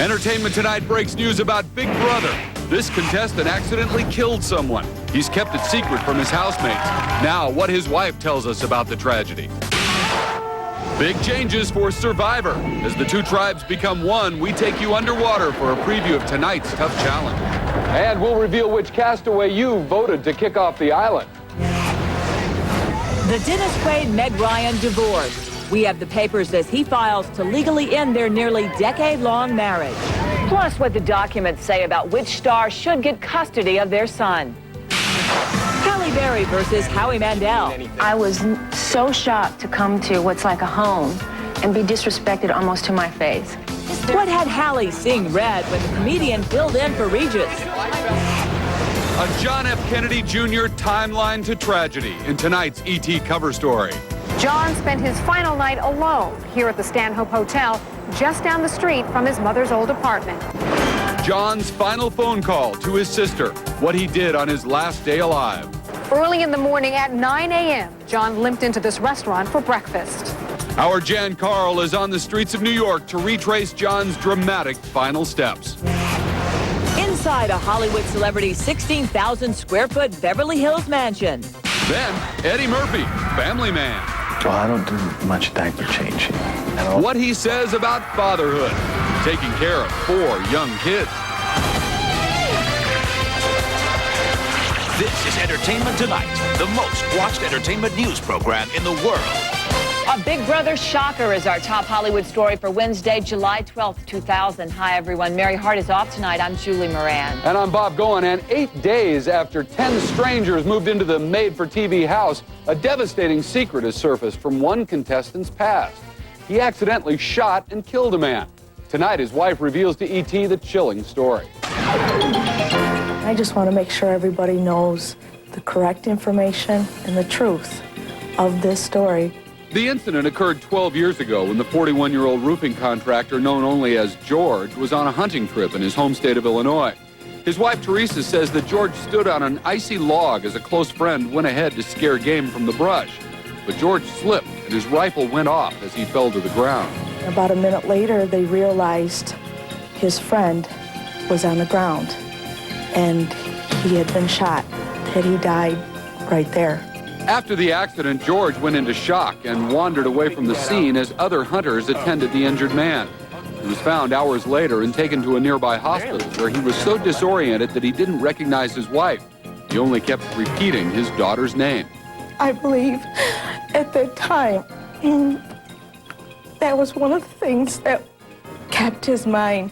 Entertainment Tonight breaks news about Big Brother. This contestant accidentally killed someone. He's kept it secret from his housemates. Now, what his wife tells us about the tragedy. Big changes for Survivor. As the two tribes become one, we take you underwater for a preview of tonight's tough challenge. And we'll reveal which castaway you voted to kick off the island. The Dennis Quaid-Meg Ryan divorce. We have the papers as he files to legally end their nearly decade-long marriage. Plus what the documents say about which star should get custody of their son. Halle Berry versus Howie Mandel. I was so shocked to come to what's like a home and be disrespected almost to my face. What had Halle seeing red when the comedian filled in for Regis? A John F. Kennedy Jr. timeline to tragedy in tonight's ET cover story. John spent his final night alone here at the Stanhope Hotel, just down the street from his mother's old apartment. John's final phone call to his sister, what he did on his last day alive. Early in the morning at 9 a.m., John limped into this restaurant for breakfast. Our Jan Carl is on the streets of New York to retrace John's dramatic final steps. Inside a Hollywood celebrity's 16,000 square foot Beverly Hills mansion. Then, Eddie Murphy, family man. Well, I don't do much diaper changing at all. What he says about fatherhood, taking care of 4 young kids. This is Entertainment Tonight, the most watched entertainment news program in the world. A Big Brother shocker is our top Hollywood story for Wednesday, July 12th, 2000. Hi, everyone. Mary Hart is off tonight. I'm Julie Moran. And I'm Bob Goen. And 8 days after 10 strangers moved into the made-for-TV house, a devastating secret has surfaced from one contestant's past. He accidentally shot and killed a man. Tonight, his wife reveals to ET the chilling story. I just want to make sure everybody knows the correct information and the truth of this story. The incident occurred 12 years ago when the 41-year-old roofing contractor known only as George was on a hunting trip in his home state of Illinois. His wife, Teresa, says that George stood on an icy log as a close friend went ahead to scare game from the brush. But George slipped and his rifle went off as he fell to the ground. About a minute later, they realized his friend was on the ground and he had been shot, that he died right there. After the accident, George went into shock and wandered away from the scene as other hunters attended the injured man. He was found hours later and taken to a nearby hospital where he was so disoriented that he didn't recognize his wife. He only kept repeating his daughter's name. I believe at that time, that was one of the things that kept his mind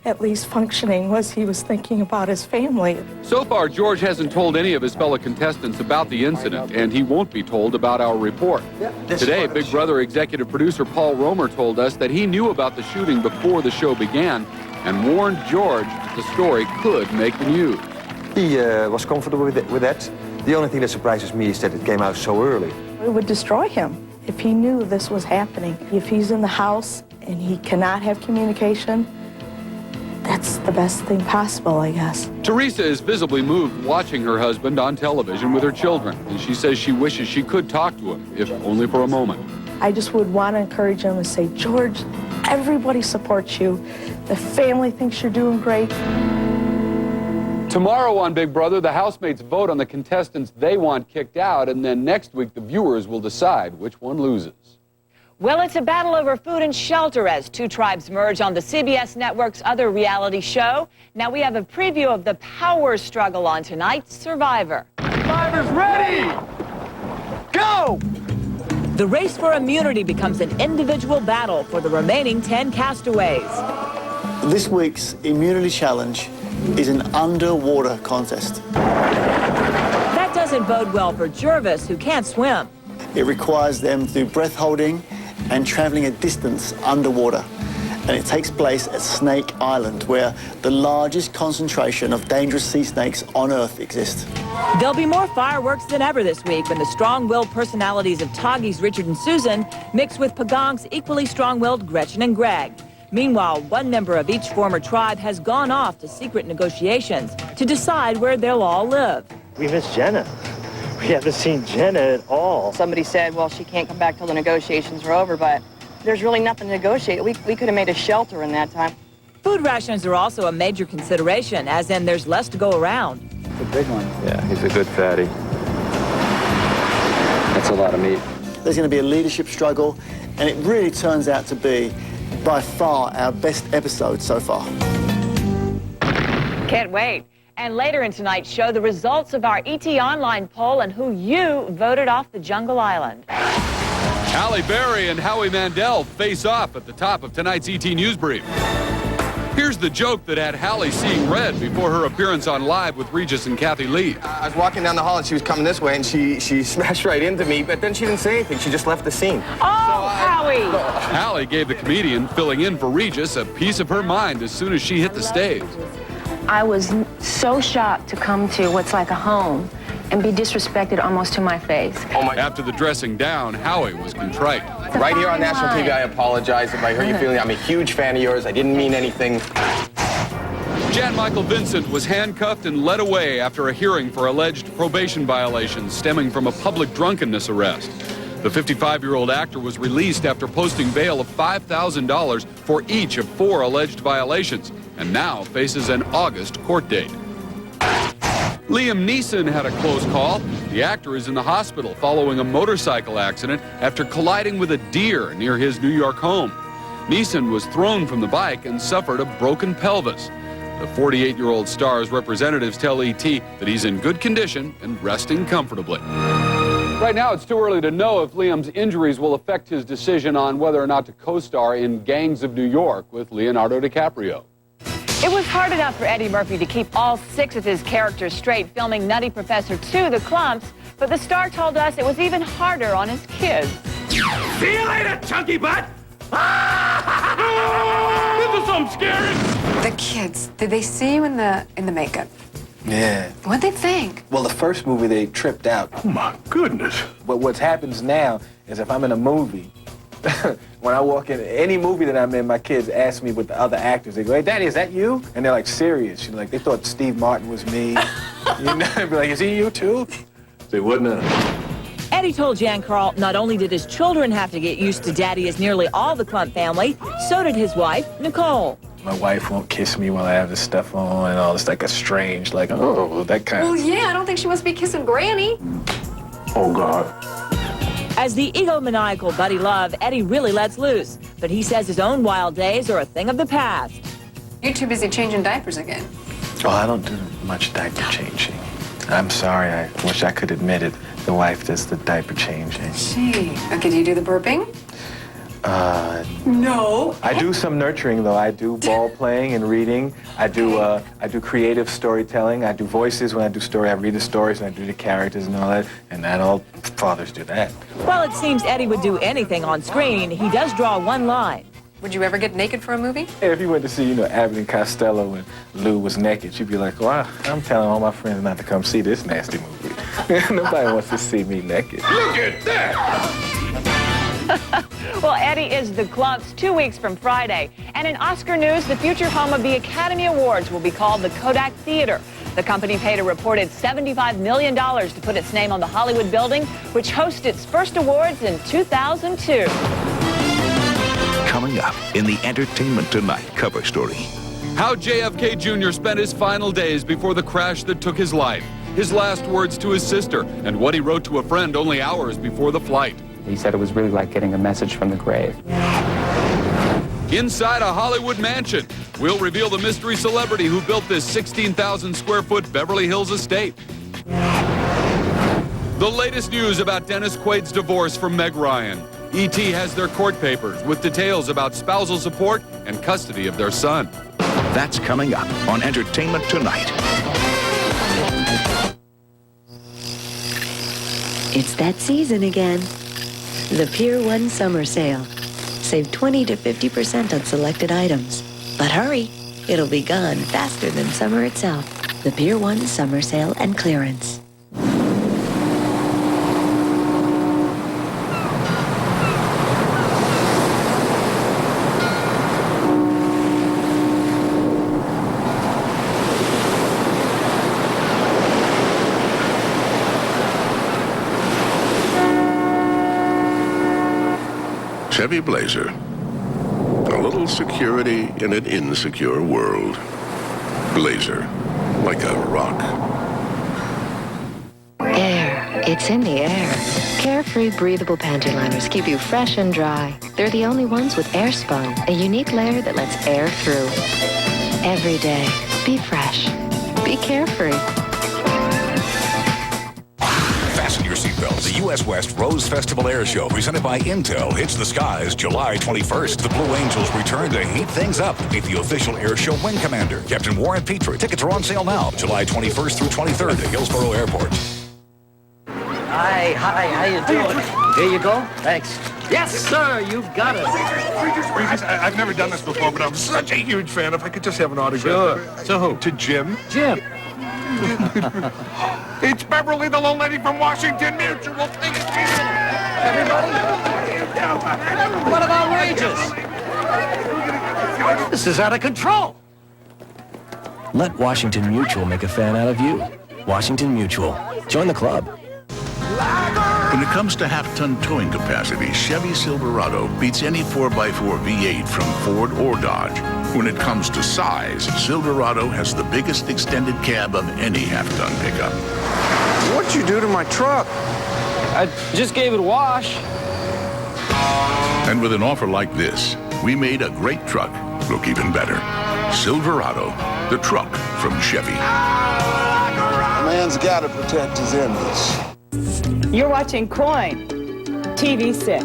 at least functioning, was he was thinking about his family. So far, George hasn't told any of his fellow contestants about the incident, and he won't be told about our report. Today, Big Brother executive producer Paul Romer told us that he knew about the shooting before the show began and warned George that the story could make the news. He was comfortable with that. The only thing that surprises me is that it came out so early. It would destroy him if he knew this was happening. If he's in the house and he cannot have communication, that's the best thing possible, I guess. Teresa is visibly moved watching her husband on television with her children, and she says she wishes she could talk to him, if only for a moment. I just would want to encourage him and say, George, everybody supports you. The family thinks you're doing great. Tomorrow on Big Brother, the housemates vote on the contestants they want kicked out, and then next week the viewers will decide which one loses. Well, it's a battle over food and shelter as two tribes merge on the CBS network's other reality show. Now we have a preview of the power struggle on tonight's Survivor. Survivor's ready! Go! The race for immunity becomes an individual battle for the remaining 10 castaways. This week's immunity challenge is an underwater contest. That doesn't bode well for Jervis, who can't swim. It requires them to do breath holding and traveling a distance underwater. And it takes place at Snake Island, where the largest concentration of dangerous sea snakes on Earth exist. There'll be more fireworks than ever this week when the strong-willed personalities of Toggy's Richard and Susan mix with Pagong's equally strong-willed Gretchen and Greg. Meanwhile, one member of each former tribe has gone off to secret negotiations to decide where they'll all live. We miss Jenna. We haven't seen Jenna at all. Somebody said, well, she can't come back till the negotiations are over, but there's really nothing to negotiate. We could have made a shelter in that time. Food rations are also a major consideration, as in there's less to go around. It's a big one. Yeah, he's a good fatty. That's a lot of meat. There's going to be a leadership struggle, and it really turns out to be by far our best episode so far. Can't wait. And later in tonight's show, the results of our ET Online poll and who you voted off the Jungle Island. Halle Berry and Howie Mandel face off at the top of tonight's ET News Brief. Here's the joke that had Halle seeing red before her appearance on Live with Regis and Kathy Lee. I was walking down the hall and she was coming this way and she smashed right into me, but then she didn't say anything. She just left the scene. Oh, Howie! Halle gave the comedian filling in for Regis a piece of her mind as soon as she hit the stage. I was so shocked to come to what's like a home and be disrespected almost to my face. After the dressing down, Howie was contrite. Right here on national TV, I apologize if I hurt your feeling. I'm a huge fan of yours. I didn't mean anything. Jan Michael Vincent was handcuffed and led away after a hearing for alleged probation violations stemming from a public drunkenness arrest. The 55-year-old actor was released after posting bail of $5,000 for each of 4 alleged violations, and now faces an August court date. Liam Neeson had a close call. The actor is in the hospital following a motorcycle accident after colliding with a deer near his New York home. Neeson was thrown from the bike and suffered a broken pelvis. The 48-year-old star's representatives tell ET that he's in good condition and resting comfortably. Right now, it's too early to know if Liam's injuries will affect his decision on whether or not to co-star in Gangs of New York with Leonardo DiCaprio. It was hard enough for Eddie Murphy to keep all 6 of his characters straight filming Nutty Professor 2, The Clumps, but the star told us it was even harder on his kids. See you later, chunky butt! This is something scary! The kids, did they see you in the makeup? Yeah. What'd they think? Well, the first movie, they tripped out. Oh, my goodness. But what happens now is if I'm in a movie, when I walk in any movie that I'm in, my kids ask me with the other actors. They go, "Hey, Daddy, is that you?" And they're like serious. You know, like they thought Steve Martin was me. You know, they'd be like, "Is he you too?" Say what now? Eddie told Jan Carl not only did his children have to get used to Daddy as nearly all the Clump family, so did his wife, Nicole. My wife won't kiss me while I have this stuff on and all this, like a strange, like, oh, that kind Well, of... yeah, I don't think she wants to be kissing Granny. Oh, God. As the egomaniacal Buddy Love, Eddie really lets loose, but he says his own wild days are a thing of the past. You're too busy changing diapers again. Oh, I don't do much diaper changing. I'm sorry, I wish I could admit it. The wife does the diaper changing. Gee, okay, do you do the burping? No. I do some nurturing, though. I do ball playing and reading. I do creative storytelling. I do voices when I do story. I read the stories and I do the characters and all that. And that all fathers do that. While it seems Eddie would do anything on screen, he does draw one line. Would you ever get naked for a movie? If you went to see, Abbott and Costello and Lou was naked, you'd be like, well, I'm telling all my friends not to come see this nasty movie. Nobody wants to see me naked. Look at that! Well, Eddie is the Clumps 2 weeks from Friday. And in Oscar news, the future home of the Academy Awards will be called the Kodak Theater. The company paid a reported $75 million to put its name on the Hollywood building, which hosted its first awards in 2002. Coming up in the Entertainment Tonight cover story. How JFK Jr. spent his final days before the crash that took his life, his last words to his sister, and what he wrote to a friend only hours before the flight. He said it was really like getting a message from the grave. Inside a Hollywood mansion, we'll reveal the mystery celebrity who built this 16,000 square foot Beverly Hills estate. The latest news about Dennis Quaid's divorce from Meg Ryan. ET has their court papers with details about spousal support and custody of their son. That's coming up on Entertainment Tonight. It's that season again. The Pier 1 Summer Sale. Save 20 to 50% on selected items. But hurry, it'll be gone faster than summer itself. The Pier 1 Summer Sale and Clearance. Chevy Blazer. A little Total security in an insecure world. Blazer, like a rock. Air. It's in the air. Carefree breathable panty liners keep you fresh and dry. They're the only ones with Air Spun, a unique layer that lets air through. Every day, be fresh. Be carefree. Fasten your seatbelts. The U.S. West Rose Festival Air Show, presented by Intel, hits the skies July 21st. The Blue Angels return to heat things up. Meet the official air show wing commander, Captain Warren Petrie. Tickets are on sale now, July 21st through 23rd at Hillsborough Airport. Hi, how you doing? Here you go. Thanks. Yes, sir, you've got it. Regis, I've never done this before, but I'm such a huge fan. If I could just have an autograph. Sure. To who? To Jim. Jim. It's Beverly, the little lady from Washington Mutual. Everybody? What about wages? This is out of control. Let Washington Mutual make a fan out of you. Washington Mutual. Join the club. When it comes to half-ton towing capacity, Chevy Silverado beats any 4x4 V8 from Ford or Dodge. When it comes to size, Silverado has the biggest extended cab of any half-ton pickup. What'd you do to my truck? I just gave it a wash. And with an offer like this, we made a great truck look even better. Silverado, the truck from Chevy. A man's got to protect his image. You're watching Coin, TV6.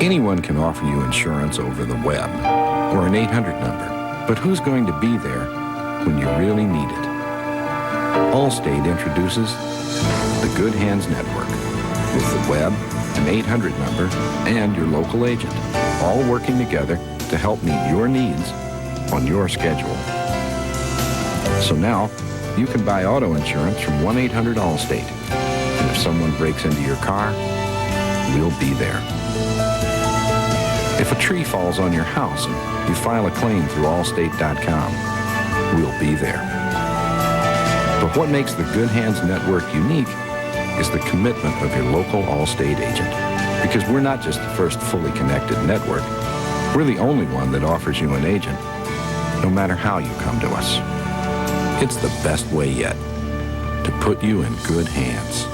Anyone can offer you insurance over the web or an 800 number, but who's going to be there when you really need it? Allstate introduces the Good Hands Network with the web, an 800 number, and your local agent, all working together to help meet your needs on your schedule. So now, you can buy auto insurance from 1-800-ALLSTATE. And if someone breaks into your car, we'll be there. If a tree falls on your house and you file a claim through allstate.com, we'll be there. But what makes the Good Hands Network unique is the commitment of your local Allstate agent. Because we're not just the first fully connected network, we're the only one that offers you an agent, no matter how you come to us. It's the best way yet to put you in good hands.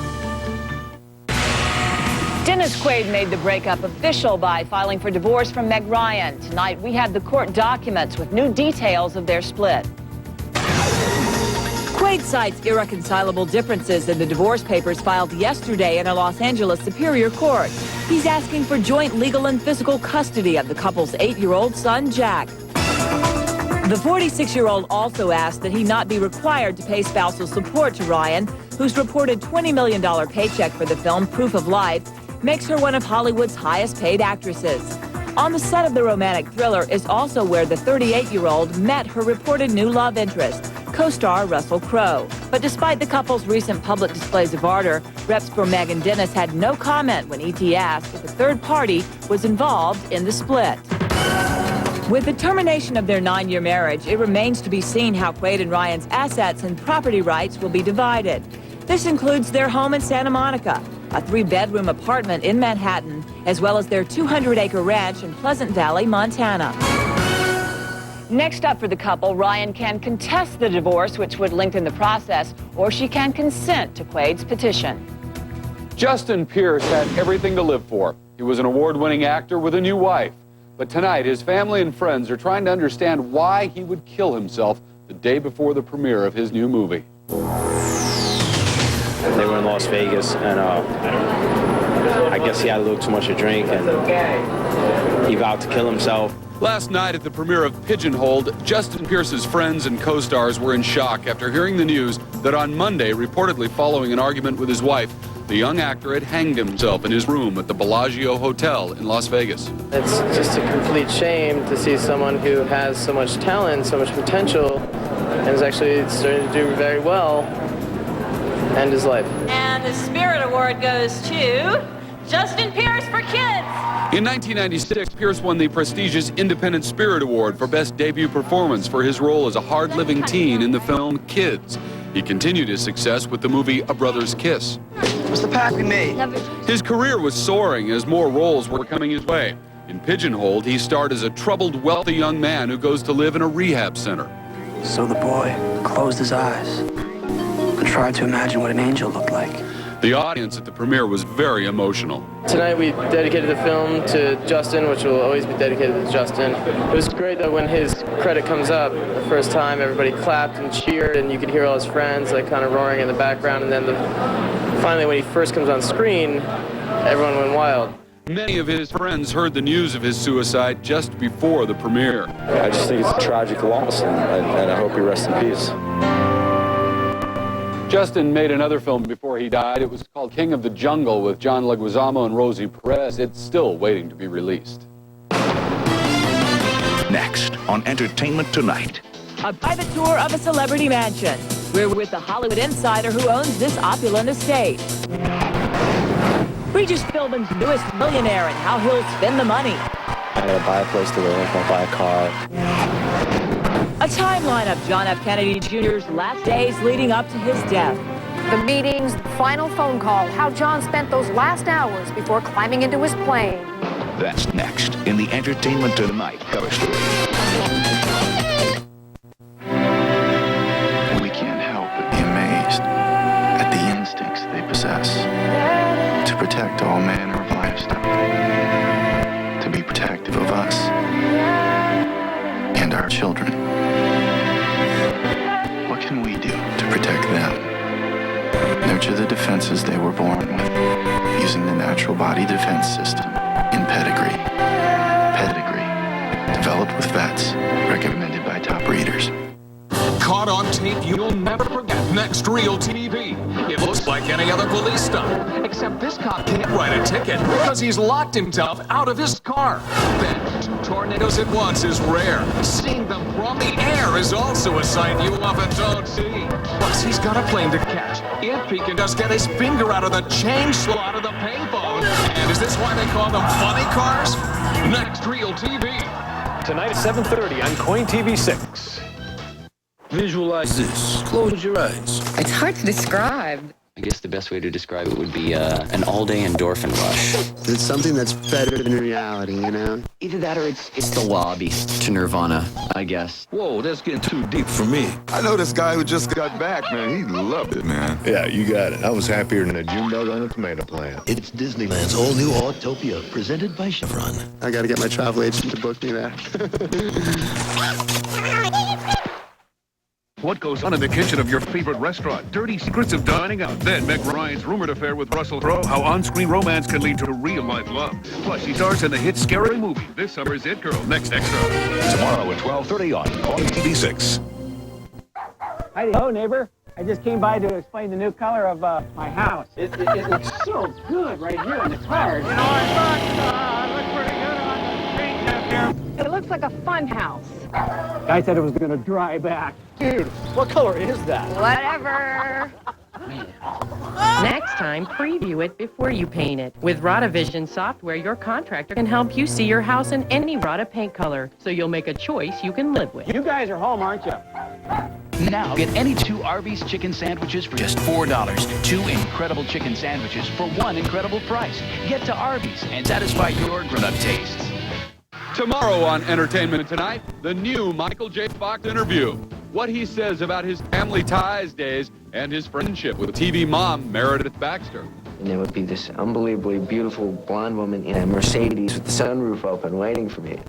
Dennis Quaid made the breakup official by filing for divorce from Meg Ryan. Tonight, we have the court documents with new details of their split. Quaid cites irreconcilable differences in the divorce papers filed yesterday in a Los Angeles Superior Court. He's asking for joint legal and physical custody of the couple's 8-year-old son, Jack. The 46-year-old also asked that he not be required to pay spousal support to Ryan, whose reported $20 million paycheck for the film Proof of Life makes her one of Hollywood's highest-paid actresses. On the set of the romantic thriller is also where the 38-year-old met her reported new love interest, co-star Russell Crowe. But despite the couple's recent public displays of ardor, reps for Meg and Dennis had no comment when ET asked if a third party was involved in the split. With the termination of their 9-year marriage, it remains to be seen how Quaid and Ryan's assets and property rights will be divided. This includes their home in Santa Monica, a 3-bedroom apartment in Manhattan, as well as their 200-acre ranch in Pleasant Valley, Montana. Next up for the couple, Ryan can contest the divorce, which would lengthen the process, or she can consent to Quaid's petition. Justin Pierce had everything to live for. He was an award-winning actor with a new wife. But tonight, his family and friends are trying to understand why he would kill himself the day before the premiere of his new movie. They were in Las Vegas, and I guess he had a little too much to drink, and he vowed to kill himself. Last night at the premiere of Pigeonholed, Justin Pierce's friends and co-stars were in shock after hearing the news that on Monday, reportedly following an argument with his wife, the young actor had hanged himself in his room at the Bellagio Hotel in Las Vegas. It's just a complete shame to see someone who has so much talent, so much potential, and is actually starting to do very well end his life. And the Spirit Award goes to Justin Pierce for Kids. In 1996, Pierce won the prestigious Independent Spirit Award for Best Debut Performance for his role as a hard-living teen in the film Kids. He continued his success with the movie A Brother's Kiss. What's the pack we made? His career was soaring as more roles were coming his way. In Pigeonholed, he starred as a troubled, wealthy young man who goes to live in a rehab center. So the boy closed his eyes and tried to imagine what an angel looked like. The audience at the premiere was very emotional. Tonight we dedicated the film to Justin, which will always be dedicated to Justin. It was great that when his credit comes up, the first time everybody clapped and cheered, and you could hear all his friends like kind of roaring in the background, and then finally when he first comes on screen, everyone went wild. Many of his friends heard the news of his suicide just before the premiere. I just think it's a tragic loss, and I hope he rests in peace. Justin made another film before he died. It was called King of the Jungle with John Leguizamo and Rosie Perez. It's still waiting to be released. Next on Entertainment Tonight. A private tour of a celebrity mansion. We're with the Hollywood insider who owns this opulent estate. Regis Philbin's newest millionaire and how he'll spend the money. I gotta buy a place to live, I'll buy a car. A timeline of John F. Kennedy Jr.'s last days leading up to his death. The meetings, the final phone call, how John spent those last hours before climbing into his plane. That's next in the Entertainment Tonight cover story. We can't help but be amazed at the instincts they possess to protect all manner of livestock, to be protective of us and our children. What can we do to protect them? Nurture the defenses they were born with, using the natural body defense system in Pedigree. Pedigree, developed with vets, recommended by top breeders. Caught on tape you'll never forget. Next Real TV. It looks like any other police stunt, except this cop can't write a ticket because he's locked himself out of his car. Then, 2 tornadoes at once is rare. Seeing them from the air is also a sight you often don't see. Plus, he's got a plane to catch. If he can just get his finger out of the chain slot of the payphone. And is this why they call them funny cars? Next Real TV. Tonight at 7:30 on Coin TV 6. Visualize this. Close your eyes. It's hard to describe. I guess the best way to describe it would be an all-day endorphin rush. It's something that's better than reality, you know? Either that or it's the lobby to Nirvana, I guess. Whoa, that's getting too deep for me. I know this guy who just got back, man. He loved it, man. Yeah, you got it. I was happier than a June bug on a tomato plant. It's Disneyland's all-new Autopia, presented by Chevron. I gotta get my travel agent to book me there. What goes on in the kitchen of your favorite restaurant? Dirty secrets of dining out. Then Meg Ryan's rumored affair with Russell Crowe. How on-screen romance can lead to real-life love. Plus, she stars in the hit Scary Movie. This summer's It Girl. Next Extra. Tomorrow at 12:30 on Coin TV 6. Hi, hello, neighbor. I just came by to explain the new color of my house. It looks so good right here in the card. You know, I thought it looked pretty good on the screen up here. It looks like a fun house. Guy said it was going to dry back. Dude, what color is that? Whatever. Next time, preview it before you paint it. With RotaVision software, your contractor can help you see your house in any Rota paint color, so you'll make a choice you can live with. You guys are home, aren't you? Now, get any 2 Arby's chicken sandwiches for just $4. 2 incredible chicken sandwiches for 1 incredible price. Get to Arby's and satisfy your grown-up tastes. Tomorrow on Entertainment Tonight, the new Michael J. Fox interview. What he says about his family ties days and his friendship with TV mom Meredith Baxter. And there would be this unbelievably beautiful blonde woman in a Mercedes with the sunroof open waiting for me.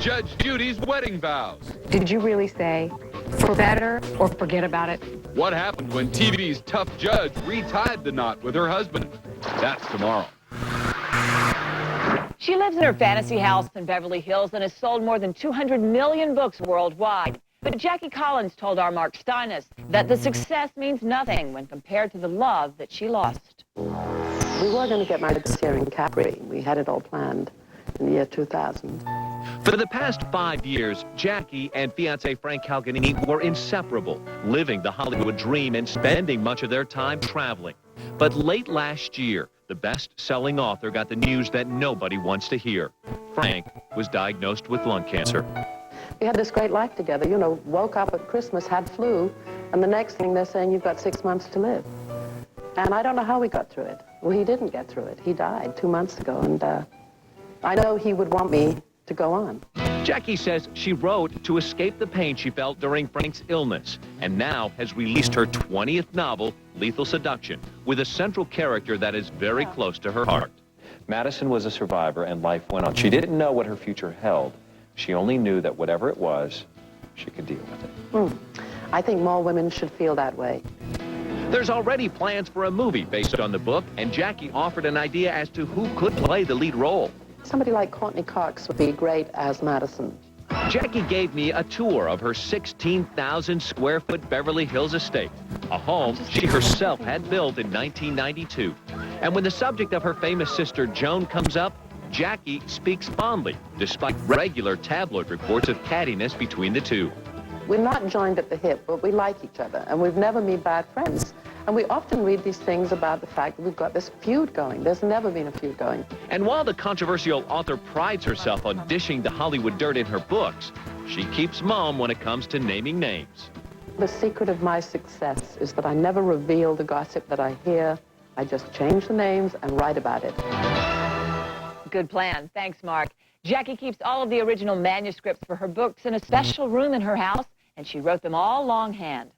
Judge Judy's wedding vows. Did you really say, for better or forget about it? What happened when TV's tough judge retied the knot with her husband? That's tomorrow. She lives in her fantasy house in Beverly Hills and has sold more than 200 million books worldwide. But Jackie Collins told our Mark Steinus that the success means nothing when compared to the love that she lost. We were going to get married this year in Capri. We had it all planned in the year 2000. For the past 5 years, Jackie and fiancé Frank Calganini were inseparable, living the Hollywood dream and spending much of their time traveling. But late last year, the best-selling author got the news that nobody wants to hear. Frank was diagnosed with lung cancer. We had this great life together. You know, woke up at Christmas, had flu, and the next thing they're saying, you've got 6 months to live. And I don't know how we got through it. Well, he didn't get through it. He died 2 months ago, and I know he would want me to go on. Jackie says she wrote to escape the pain she felt during Frank's illness, and now has released her 20th novel, Lethal Seduction, with a central character that is very close to her heart. Madison was a survivor and life went on. She didn't know what her future held. She only knew that whatever it was, she could deal with it. I think more women should feel that way. There's already plans for a movie based on the book, and Jackie offered an idea as to who could play the lead role. Somebody like Courtney Cox would be great as Madison. Jackie gave me a tour of her 16,000 square foot Beverly Hills estate, a home she herself had built in 1992. And when the subject of her famous sister Joan comes up, Jackie speaks fondly, despite regular tabloid reports of cattiness between the two. We're not joined at the hip, but we like each other, and we've never been bad friends. And we often read these things about the fact that we've got this feud going. There's never been a feud going. And while the controversial author prides herself on dishing the Hollywood dirt in her books, she keeps mum when it comes to naming names. The secret of my success is that I never reveal the gossip that I hear. I just change the names and write about it. Good plan. Thanks, Mark. Jackie keeps all of the original manuscripts for her books in a special room in her house, and she wrote them all longhand.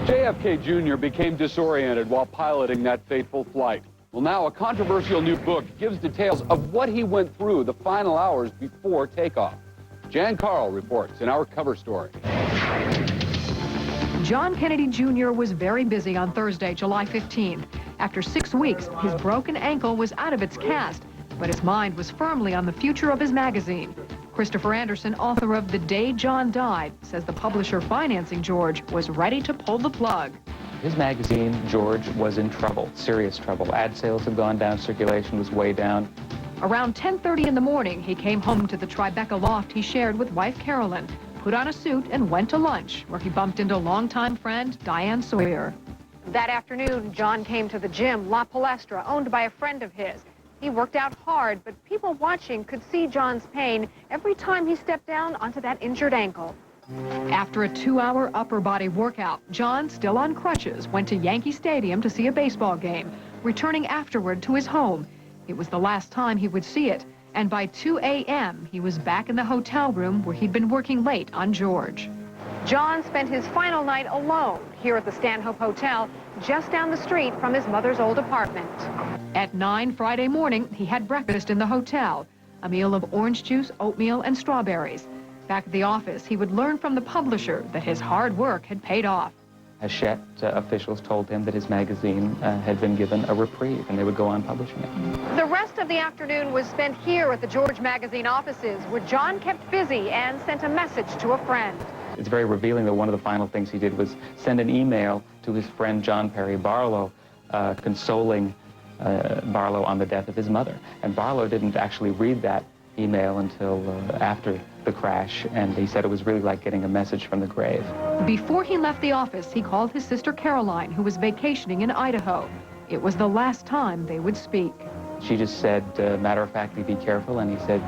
JFK Jr. became disoriented while piloting that fateful flight. Well, now a controversial new book gives details of what he went through the final hours before takeoff. Jan Carl reports in our cover story. John Kennedy Jr. was very busy on Thursday, July 15. After 6 weeks, his broken ankle was out of its cast, but his mind was firmly on the future of his magazine. Christopher Anderson, author of The Day John Died, says the publisher financing George was ready to pull the plug. His magazine, George, was in trouble, serious trouble. Ad sales had gone down, circulation was way down. Around 10:30 in the morning, he came home to the Tribeca loft he shared with wife Carolyn, put on a suit and went to lunch, where he bumped into longtime friend Diane Sawyer. That afternoon, John came to the gym, La Palestra, owned by a friend of his. He worked out hard, but people watching could see John's pain every time he stepped down onto that injured ankle. After a 2-hour upper body workout, John, still on crutches, went to Yankee Stadium to see a baseball game, returning afterward to his home. It was the last time he would see it, and by 2 a.m., he was back in the hotel room where he'd been working late on George. John spent his final night alone here at the Stanhope Hotel, just down the street from his mother's old apartment. At 9 Friday morning, he had breakfast in the hotel, a meal of orange juice, oatmeal, and strawberries. Back at the office, he would learn from the publisher that his hard work had paid off. Hachette officials told him that his magazine had been given a reprieve and they would go on publishing it. The rest of the afternoon was spent here at the George Magazine offices, where John kept busy and sent a message to a friend. It's very revealing that one of the final things he did was send an email to his friend John Perry Barlow, consoling Barlow on the death of his mother. And Barlow didn't actually read that email until after the crash, and he said it was really like getting a message from the grave. Before he left the office, he called his sister Caroline, who was vacationing in Idaho. It was the last time they would speak. She just said, matter of factly, be careful, and he said,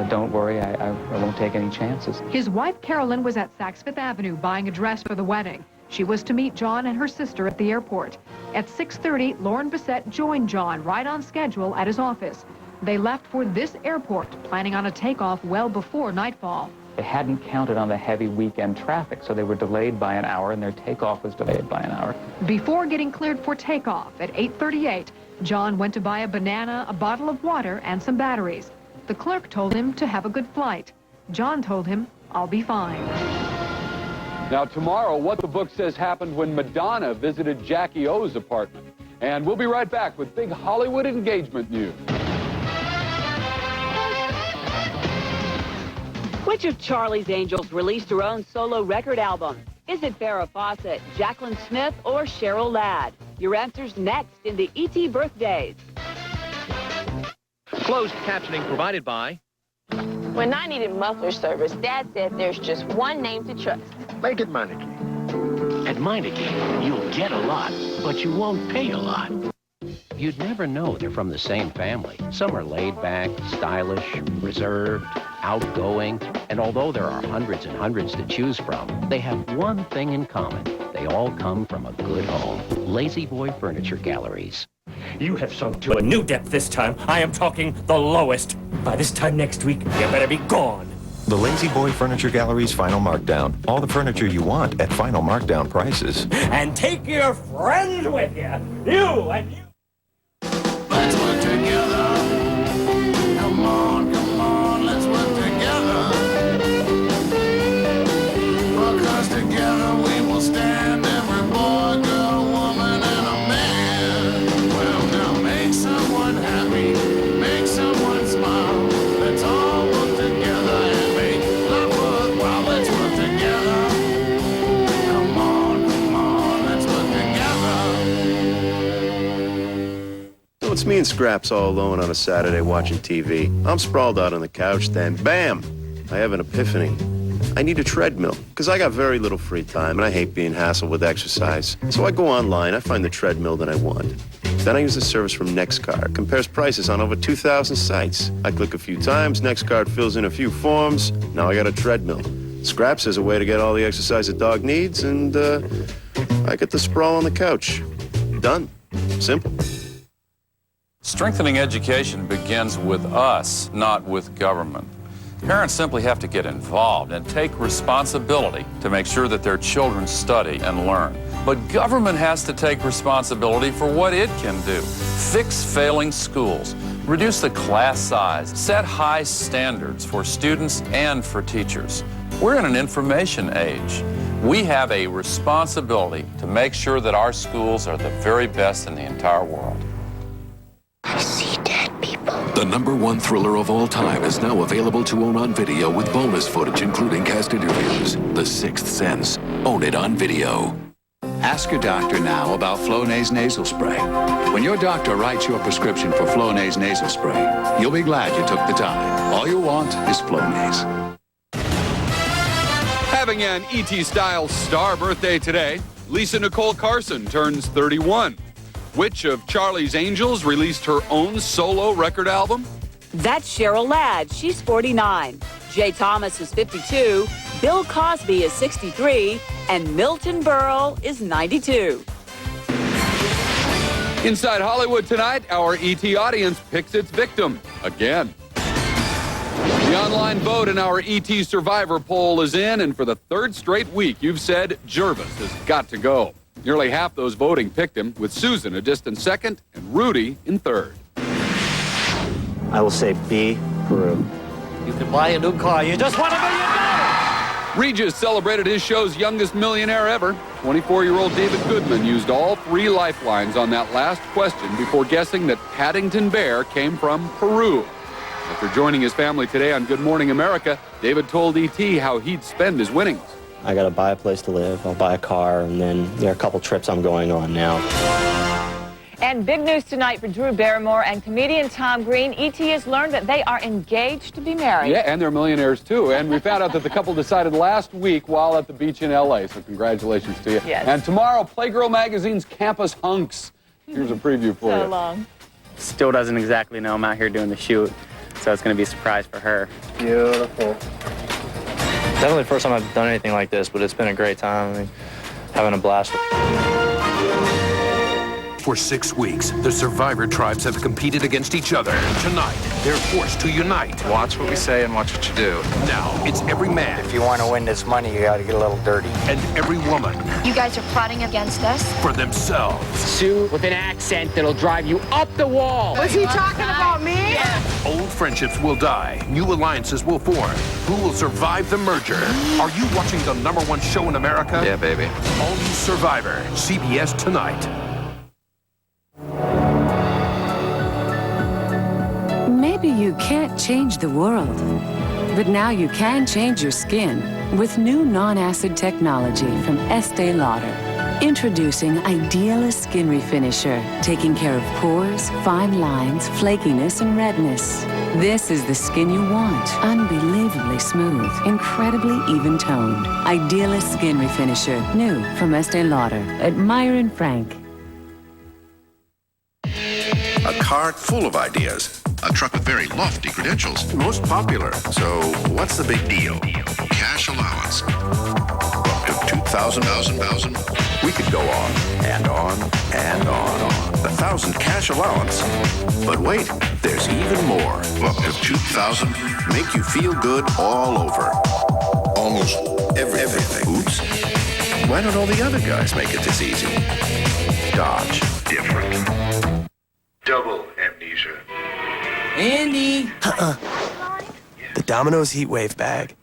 don't worry, I won't take any chances. His wife Carolyn was at Saks Fifth Avenue buying a dress for the wedding. She was to meet John and her sister at the airport. At 6:30, Lauren Bissett joined John right on schedule at his office. They left for this airport, planning on a takeoff well before nightfall. They hadn't counted on the heavy weekend traffic, so they were delayed by an hour, and their takeoff was delayed by an hour. Before getting cleared for takeoff at 8:38, John went to buy a banana, a bottle of water, and some batteries. The clerk told him to have a good flight. John told him, I'll be fine. Now tomorrow, what the book says happened when Madonna visited Jackie O's apartment. And we'll be right back with big Hollywood engagement news. Which of Charlie's Angels released their own solo record album? Is it Farrah Fawcett, Jacqueline Smith, or Cheryl Ladd? Your answers next in the E.T. Birthdays. Closed captioning provided by... When I needed muffler service, Dad said there's just one name to trust. Make it Meineke. At mind again. You'll get a lot, but you won't pay a lot. You'd never know they're from the same family. Some are laid back, stylish, reserved, outgoing, and although there are hundreds and hundreds to choose from, they have one thing in common. They all come from a good home. Lazy Boy Furniture Galleries. You have sunk to a new depth this time. I am talking the lowest. By this time next week, you better be gone. The Lazy Boy Furniture Gallery's Final Markdown. All the furniture you want at final markdown prices. And take your friends with you. You and you. Let's work together. Come on, let's work together. Because together we will stand, every boy, girl, woman, and a man. Well, now make someone happy, make someone smile. Let's all work together and make life worthwhile. Let's work together. Come on, let's work together. So it's me and Scraps all alone on a Saturday watching TV. I'm sprawled out on the couch, then bam! I have an epiphany. I need a treadmill, because I got very little free time and I hate being hassled with exercise. So I go online, I find the treadmill that I want. Then I use the service from NextCard. Compares prices on over 2,000 sites. I click a few times, NextCard fills in a few forms, now I got a treadmill. Scraps is a way to get all the exercise a dog needs, and I get to sprawl on the couch. Done. Simple. Strengthening education begins with us, not with government. Parents simply have to get involved and take responsibility to make sure that their children study and learn. But government has to take responsibility for what it can do. Fix failing schools, reduce the class size, set high standards for students and for teachers. We're in an information age. We have a responsibility to make sure that our schools are the very best in the entire world. The #1 thriller of all time is now available to own on video with bonus footage, including cast interviews. The Sixth Sense. Own it on video. Ask your doctor now about Flonase nasal spray. When your doctor writes your prescription for Flonase nasal spray, you'll be glad you took the time. All you want is Flonase. Having an E.T.-style star birthday today, Lisa Nicole Carson turns 31. Which of Charlie's Angels released her own solo record album? That's Cheryl Ladd. She's 49. Jay Thomas is 52. Bill Cosby is 63. And Milton Berle is 92. Inside Hollywood tonight, our E.T. audience picks its victim again. The online vote in our E.T. Survivor poll is in, and for the third straight week, you've said Jervis has got to go. Nearly half those voting picked him, with Susan a distant second and Rudy in third. I will say B, Peru. You can buy a new car. You just won $1 million. Regis celebrated his show's youngest millionaire ever. 24-year-old David Goodman used all 3 lifelines on that last question before guessing that Paddington Bear came from Peru. After joining his family today on Good Morning America, David told E.T. how he'd spend his winnings. I gotta buy a place to live, I'll buy a car, and then there are a couple trips I'm going on now. And big news tonight for Drew Barrymore and comedian Tom Green. E.T. has learned that they are engaged to be married. Yeah, and they're millionaires, too. And we found out that the couple decided last week while at the beach in L.A., so congratulations to you. Yes. And tomorrow, Playgirl Magazine's Campus Hunks. Here's a preview for you. So long. Still doesn't exactly know I'm out here doing the shoot, so it's going to be a surprise for her. Beautiful. Definitely the first time I've done anything like this, but it's been a great time. I mean, having a blast. For 6 weeks, the Survivor tribes have competed against each other. Tonight, they're forced to unite. Watch what we say and watch what you do. Now, it's every man. If you want to win this money, you got to get a little dirty. And every woman. You guys are plotting against us? For themselves. Sue with an accent that'll drive you up the wall. Was he talking about me? Yeah. Old friendships will die. New alliances will form. Who will survive the merger? Are you watching the #1 show in America? Yeah, baby. All new Survivor. CBS tonight. Maybe you can't change the world, but now you can change your skin with new non-acid technology from Estee Lauder. Introducing Idealist Skin Refinisher, taking care of pores, fine lines, flakiness, and redness. This is the skin you want. Unbelievably smooth, incredibly even-toned. Idealist Skin Refinisher. New from Estee Lauder. Admire and Frank. A car full of ideas. A truck with very lofty credentials. Most popular. So what's the big deal? Cash allowance. Up to 2,000. We could go on and on and on. 1,000 cash allowance. But wait, there's even more. Up to 2,000. Make you feel good all over. Almost everything. Oops. Why don't all the other guys make it this easy? Dodge. Different. Double amnesia. Andy! The Domino's Heat Wave bag.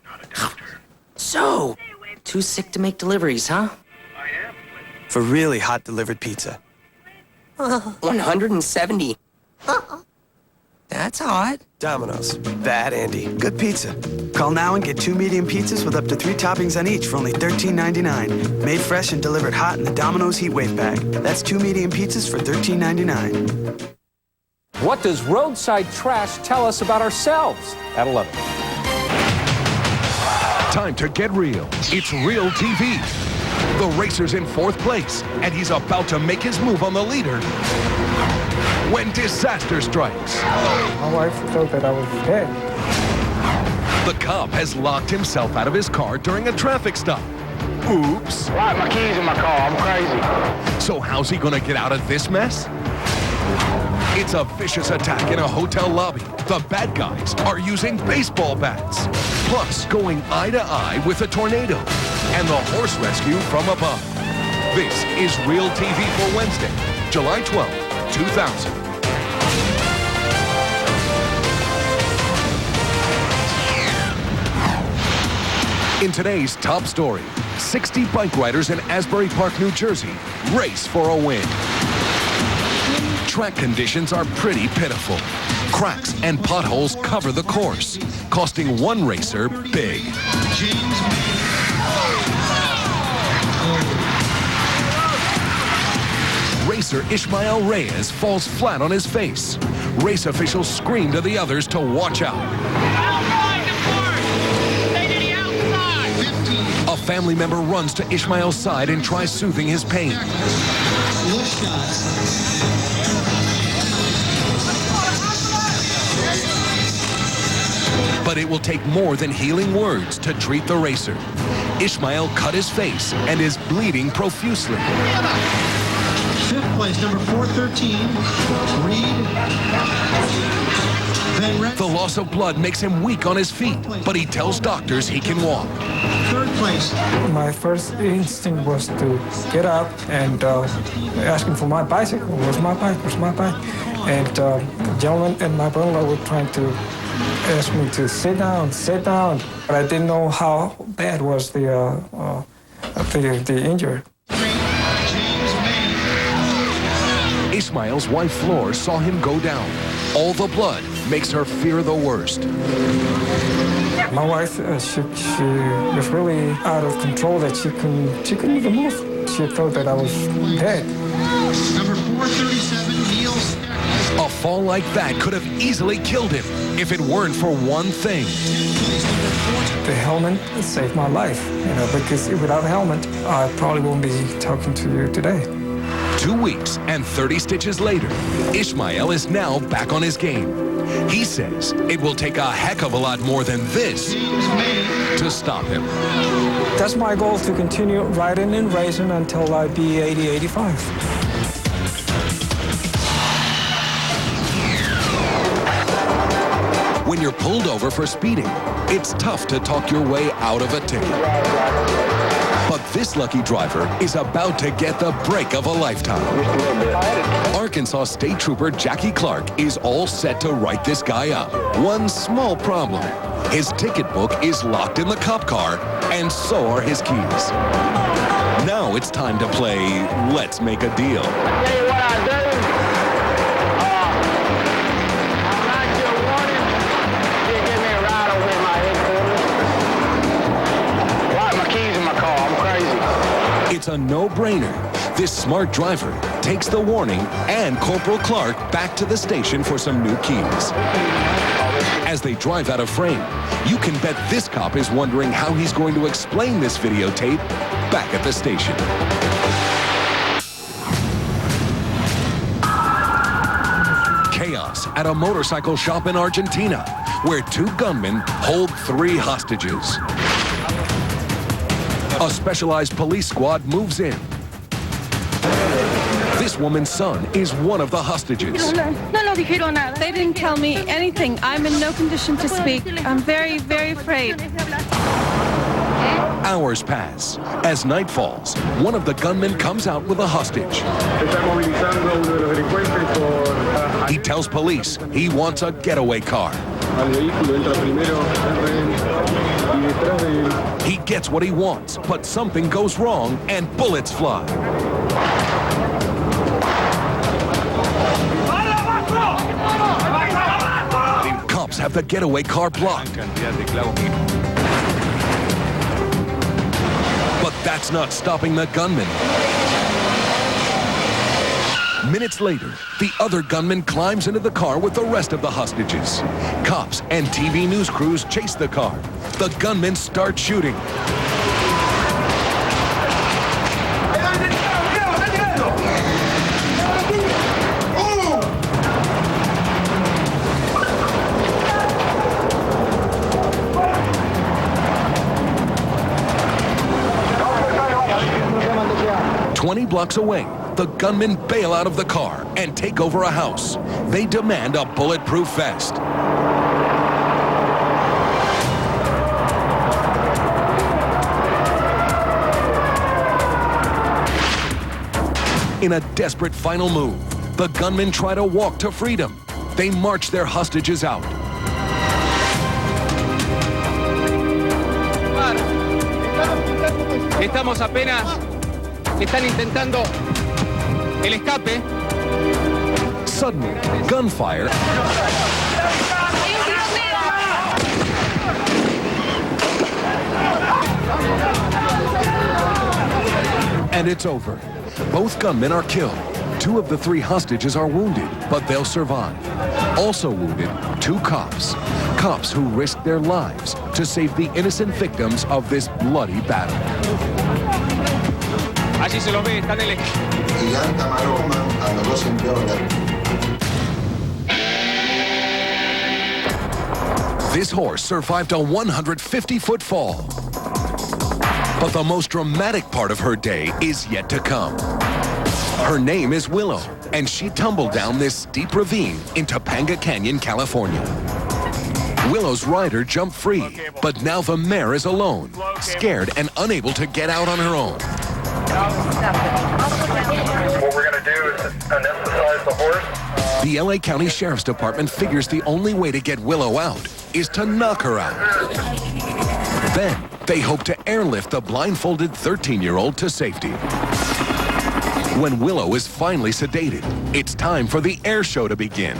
So, too sick to make deliveries, huh? For really hot delivered pizza. 170. That's hot. Domino's. Bad Andy. Good pizza. Call now and get 2 medium pizzas with up to 3 toppings on each for only $13.99. Made fresh and delivered hot in the Domino's Heat Wave bag. That's 2 medium pizzas for $13.99. What does roadside trash tell us about ourselves? At 11. Time to get real. It's Real TV. The racer's in 4th place, and he's about to make his move on the leader when disaster strikes. My wife thought that I was dead. The cop has locked himself out of his car during a traffic stop. Oops. Right, my keys in my car. I'm crazy. So how's he gonna get out of this mess? It's a vicious attack in a hotel lobby. The bad guys are using baseball bats. Plus, going eye to eye with a tornado. And the horse rescue from above. This is Real TV for Wednesday, July 12, 2000. In today's top story, 60 bike riders in Asbury Park, New Jersey race for a win. Track conditions are pretty pitiful. Cracks and potholes cover the course, costing one racer big. Racer Ishmael Reyes falls flat on his face. Race officials scream to the others to watch out. A family member runs to Ishmael's side and tries soothing his pain. But it will take more than healing words to treat the racer. Ishmael cut his face and is bleeding profusely. 5th place, number 413, Reed. The loss of blood makes him weak on his feet, but he tells doctors he can walk. 3rd place. My first instinct was to get up and ask him for my bicycle. Where's my bike? Where's my bike? And the gentleman and my brother were trying to ask me to sit down. But I didn't know how bad was the injury. Ishmael's wife, Flor, saw him go down. All the blood makes her fear the worst. My wife, she was really out of control that she couldn't even move. She thought that I was dead. Number 437, Neil Steck. A fall like that could have easily killed him if it weren't for one thing. The helmet saved my life, because without a helmet, I probably won't be talking to you today. 2 weeks and 30 stitches later, Ishmael is now back on his game. He says it will take a heck of a lot more than this to stop him. That's my goal, to continue riding and racing until I be 80, 85. When you're pulled over for speeding, it's tough to talk your way out of a ticket. But this lucky driver is about to get the break of a lifetime. Arkansas State Trooper Jackie Clark is all set to write this guy up. One small problem. His ticket book is locked in the cop car, and so are his keys. Now it's time to play Let's Make a Deal. I'll tell you what I do. I'll write you a warning. You give me a ride over in my headquarters. Lock my keys in my car. I'm crazy. It's a no-brainer. This smart driver takes the warning and Corporal Clark back to the station for some new keys. as they drive out of frame. You can bet this cop is wondering how he's going to explain this videotape back at the station. Chaos at a motorcycle shop in Argentina, where 2 gunmen hold 3 hostages. A specialized police squad moves in. This woman's son is one of the hostages. They didn't tell me anything. I'm in no condition to speak. I'm very, very afraid. Hours pass. As night falls, one of the gunmen comes out with a hostage. He tells police he wants a getaway car. He gets what he wants, but something goes wrong and bullets fly. Cops have the getaway car blocked. But that's not stopping the gunman. Minutes later, the other gunman climbs into the car with the rest of the hostages. Cops and TV news crews chase the car. The gunmen start shooting. "20 blocks away, the gunmen bail out of the car and take over a house. They demand a bulletproof vest. In a desperate final move, the gunmen try to walk to freedom. They march their hostages out. Estamos apenas... Están intentando el escape. Suddenly, gunfire. And it's over. Both gunmen are killed. 2 of the 3 hostages are wounded, but they'll survive. Also wounded, 2 cops. Cops who risked their lives to save the innocent victims of this bloody battle. Allí se los ve, están en el... This horse survived a 150-foot fall. But the most dramatic part of her day is yet to come. Her name is Willow, and she tumbled down this steep ravine in Topanga Canyon, California. Willow's rider jumped free, but now the mare is alone, scared and unable to get out on her own. What we're going to do is anesthetize the horse. The LA County Sheriff's Department figures the only way to get Willow out is to knock her out. Then, they hope to airlift the blindfolded 13-year-old to safety. When Willow is finally sedated, it's time for the air show to begin.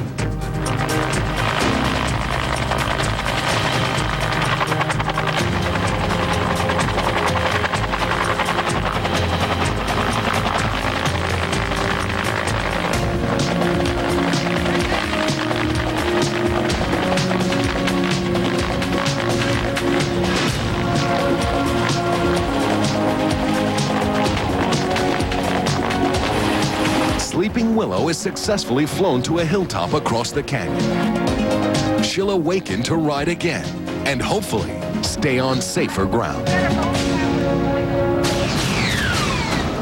Sleeping Willow is successfully flown to a hilltop across the canyon. She'll awaken to ride again and hopefully stay on safer ground.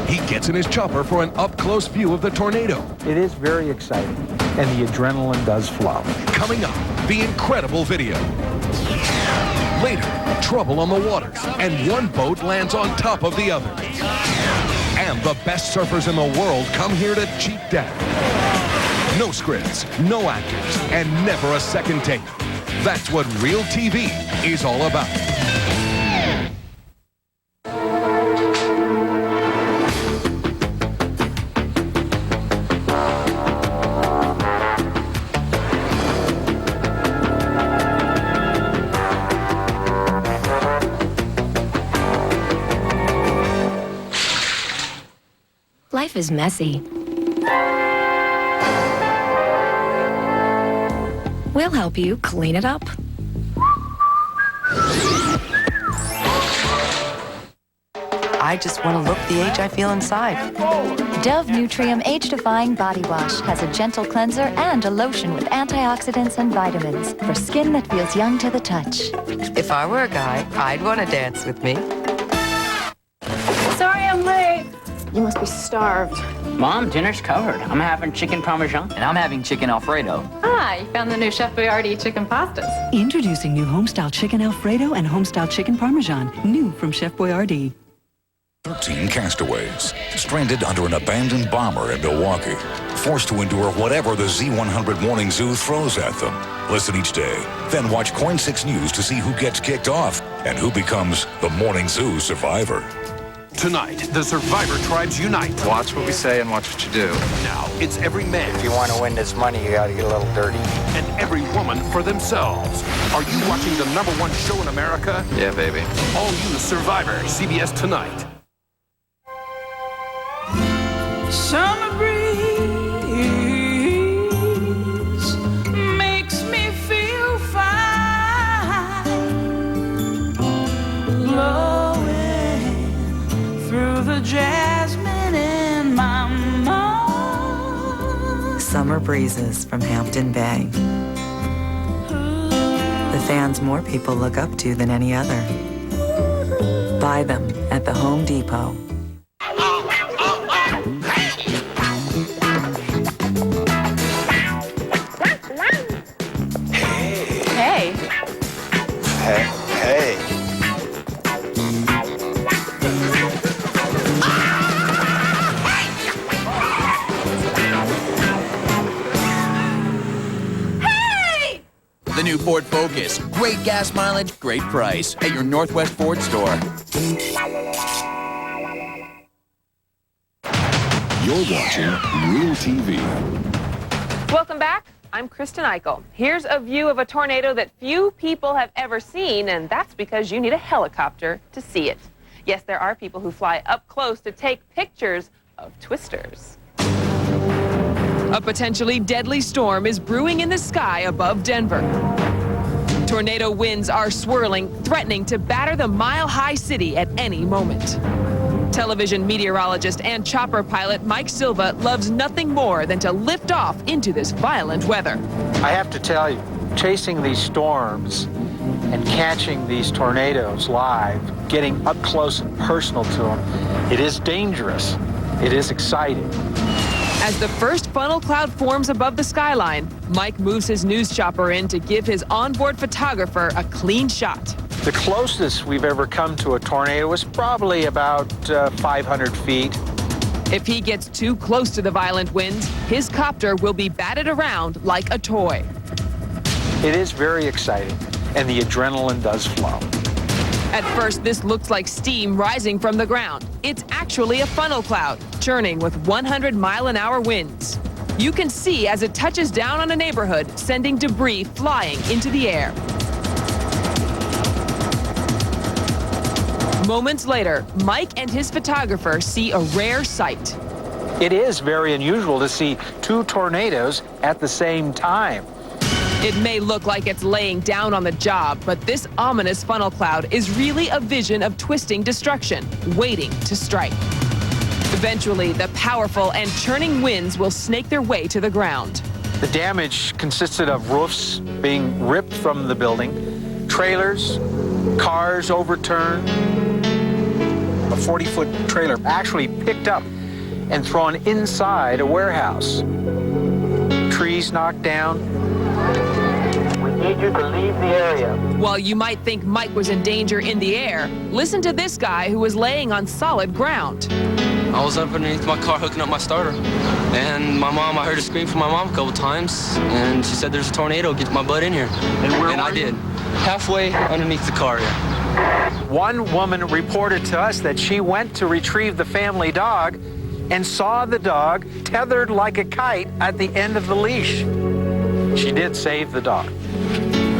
He gets in his chopper for an up-close view of the tornado. It is very exciting, and the adrenaline does flow. Coming up, the incredible video. Later, trouble on the water, and one boat lands on top of the other. And the best surfers in the world come here to cheat death. No scripts, no actors, and never a second take. That's what real TV is all about. Life is messy. We'll help you clean it up. I just want to look the age I feel inside. Dove Nutrium Age-Defying Body Wash has a gentle cleanser and a lotion with antioxidants and vitamins for skin that feels young to the touch. If I were a guy, I'd want to dance with me. Sorry I'm late. You must be starved. Mom, dinner's covered. I'm having chicken parmesan. And I'm having chicken Alfredo. Ah, you found the new Chef Boyardee chicken pastas. Introducing new Homestyle Chicken Alfredo and Homestyle Chicken Parmesan. New from Chef Boyardee. 13 castaways, stranded under an abandoned bomber in Milwaukee, forced to endure whatever the Z100 Morning Zoo throws at them. Listen each day, then watch Coin 6 News to see who gets kicked off and who becomes the Morning Zoo survivor. Tonight, the Survivor Tribes unite. Watch what we say and watch what you do. Now, it's every man. If you want to win this money, you got to get a little dirty. And every woman for themselves. Are you watching the #1 show in America? Yeah, baby. All You Survivor, CBS Tonight. Summer breeze makes me feel fine, blowing through the jasmine in my mind. Summer breezes from Hampton Bay. The fans more people look up to than any other. Buy them at the Home Depot. Hey. Hey. The new Ford Focus. Great gas mileage, great price at your Northwest Ford store. You're watching Real TV. Welcome back. I'm Kristen Eichel. Here's a view of a tornado that few people have ever seen, and that's because you need a helicopter to see it. Yes, there are people who fly up close to take pictures of twisters. A potentially deadly storm is brewing in the sky above Denver. Tornado winds are swirling, threatening to batter the mile-high city at any moment. Television meteorologist and chopper pilot Mike Silva loves nothing more than to lift off into this violent weather. I have to tell you, chasing these storms and catching these tornadoes live, getting up close and personal to them, it is dangerous. It is exciting. As the first funnel cloud forms above the skyline, Mike moves his news chopper in to give his onboard photographer a clean shot. The closest we've ever come to a tornado was probably about 500 feet. If he gets too close to the violent winds, his copter will be batted around like a toy. It is very exciting, and the adrenaline does flow. At first, this looks like steam rising from the ground. It's actually a funnel cloud, churning with 100-mile-an-hour winds. You can see as it touches down on a neighborhood, sending debris flying into the air. Moments later, Mike and his photographer see a rare sight. It is very unusual to see two tornadoes at the same time. It may look like it's laying down on the job, but this ominous funnel cloud is really a vision of twisting destruction, waiting to strike. Eventually, the powerful and churning winds will snake their way to the ground. The damage consisted of roofs being ripped from the building, trailers, cars overturned. A 40-foot trailer actually picked up and thrown inside a warehouse. Trees knocked down. We need you to leave the area. While you might think Mike was in danger in the air, listen to this guy who was laying on solid ground. I was underneath my car hooking up my starter. And I heard a scream from my mom a couple times, and she said, "There's a tornado, get my butt in here." And I did. Halfway underneath the car here. One woman reported to us that she went to retrieve the family dog and saw the dog tethered like a kite at the end of the leash. She did save the dog.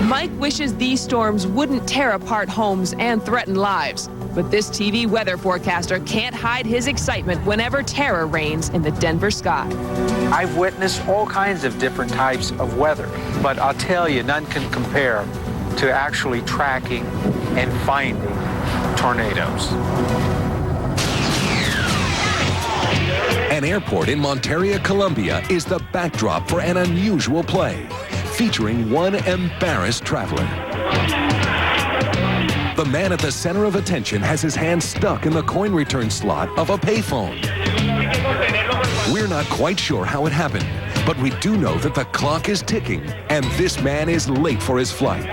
Mike wishes these storms wouldn't tear apart homes and threaten lives. But this TV weather forecaster can't hide his excitement whenever terror reigns in the Denver sky. I've witnessed all kinds of different types of weather, but I'll tell you, none can compare to actually tracking and finding tornadoes. An airport in Monteria, Colombia is the backdrop for an unusual play featuring one embarrassed traveler. The man at the center of attention has his hand stuck in the coin return slot of a payphone. We're not quite sure how it happened, but we do know that the clock is ticking and this man is late for his flight.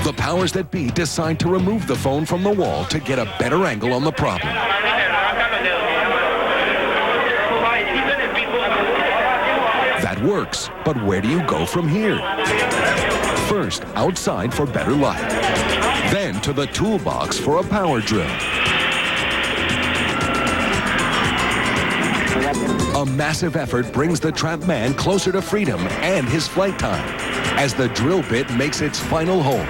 The powers that be decide to remove the phone from the wall to get a better angle on the problem. That works, but where do you go from here? First, outside for better light. Then to the toolbox for a power drill. A massive effort brings the trapped man closer to freedom and his flight time as the drill bit makes its final hole.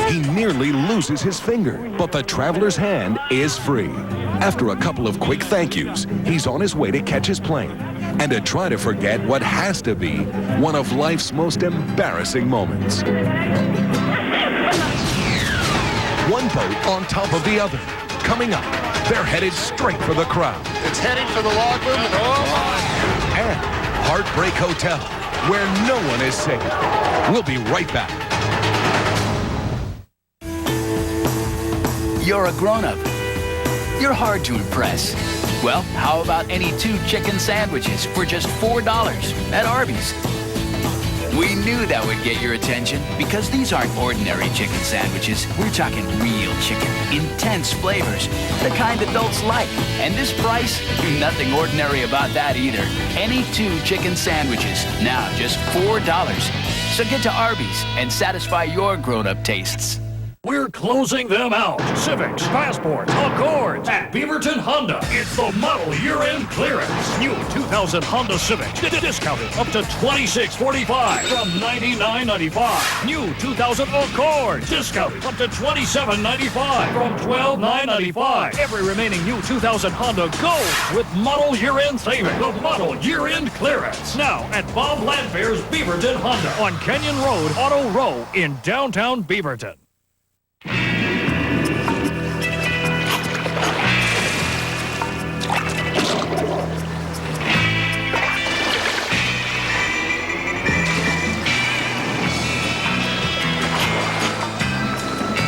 He nearly loses his finger, but the traveler's hand is free. After a couple of quick thank yous, he's on his way to catch his plane and to try to forget what has to be one of life's most embarrassing moments. One boat on top of the other. Coming up, they're headed straight for the crowd. It's heading for the logboom. And Heartbreak Hotel, where no one is safe. We'll be right back. You're a grown-up. You're hard to impress. Well, how about any 2 chicken sandwiches for just $4 at Arby's? We knew that would get your attention because these aren't ordinary chicken sandwiches. We're talking real chicken, intense flavors, the kind adults like. And this price, nothing ordinary about that either. Any 2 chicken sandwiches, now just $4. So get to Arby's and satisfy your grown-up tastes. We're closing them out. Civics, Passports, Accords at Beaverton Honda. It's the model year-end clearance. New 2000 Honda Civic. Discounted up to $26.45 from $99.95. New 2000 Accords. Discounted up to $27.95 from $12,995. Every remaining new 2000 Honda goes with model year-end savings. The model year-end clearance. Now at Bob Landfair's Beaverton Honda on Kenyon Road, Auto Row in downtown Beaverton.